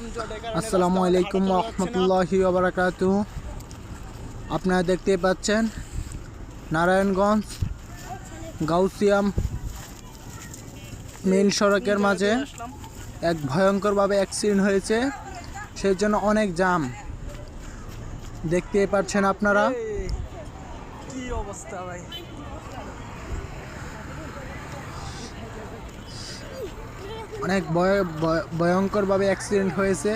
আসসালামু আলাইকুম রহমতুল্লাহি ওয়া বারাকাতুহু। আপনারা দেখতে পাচ্ছেন নারায়ণগঞ্জ গাউসিয়াম মেইন সড়কের মাঝে এক ভয়ঙ্করভাবে অ্যাক্সিডেন্ট হয়েছে, সেই জন্য অনেক জ্যাম দেখতে পাচ্ছেন আপনারা। কি অবস্থা ভাই, অনেক ভয়ঙ্করভাবে অ্যাক্সিডেন্ট হয়েছে।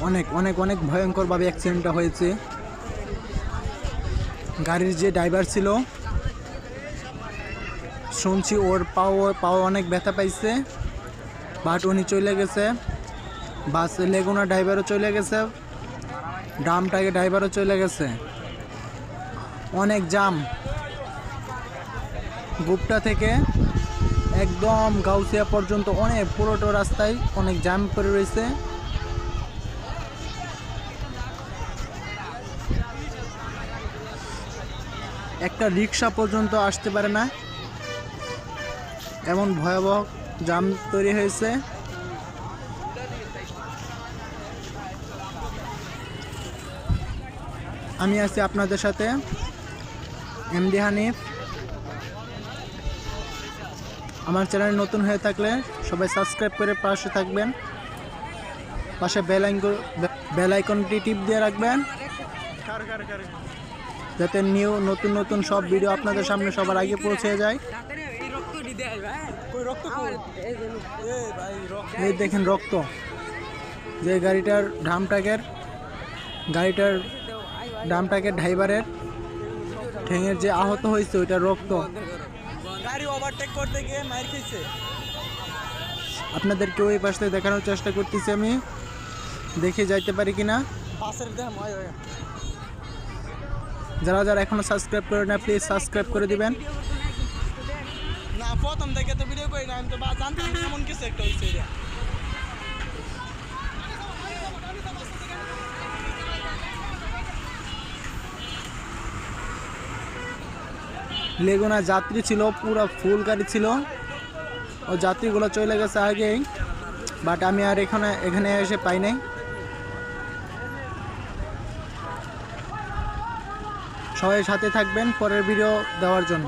অনেক অনেক অনেক ভয়ঙ্করভাবে অ্যাক্সিডেন্টটা হয়েছে। গাড়ির যে ড্রাইভার ছিল শুনছি ওর পাও অনেক ব্যথা পাইছে, বাট উনি চলে গেছে। বাস লেগুনা ড্রাইভারও চলে গেছে, ড্রামটাকে ড্রাইভারও চলে গেছে। অনেক জ্যাম, গুপ্তা থেকে একদম গাউসিয়া পর্যন্ত অনেক পুরোটো রাস্তায় অনেক জ্যাম করে রয়েছে। একটা রিক্সা পর্যন্ত আসতে পারে না, এমন ভয়াবহ জ্যাম তৈরি হয়েছে। আমি আছি আপনাদের সাথে, এমডি হানিফ। আমার চ্যানেল নতুন হয়ে থাকলে সবাই সাবস্ক্রাইব করে পাশে থাকবেন, পাশে বেল আইকনটি টিপ দিয়ে রাখবেন যাতে নতুন নতুন সব ভিডিও আপনাদের সামনে সবার আগে পৌঁছে যায়। এই দেখেন রক্ত, যে গাড়িটার ড্রামটাকের ড্রাইভারের ঠ্যাঙের যে আহত হয়েছে ওইটা রক্ত। গাড়ি ওভারটেক করতে গিয়ে মার খেয়েছে। আপনাদেরকে ওই পাশে দেখানোর চেষ্টা করতেছি, আমি দেখে যাইতে পারি কিনা। যারা যারা এখনো সাবস্ক্রাইব করে না প্লিজ সাবস্ক্রাইব করে দিবেন। না প্রথম থেকে তো ভিডিও করি না, আমি তো জানতাম এমন কিছু একটা হয়েছে। লেগুনা যাত্রী ছিল, পুরো ফুল গাড়ি ছিল, ও যাত্রীগুলো চলে গেছে আগেই, বাট আমি আর এখানে এসে পাই নাই। সবাই সাথে থাকবেন পরের ভিডিও দেওয়ার জন্য।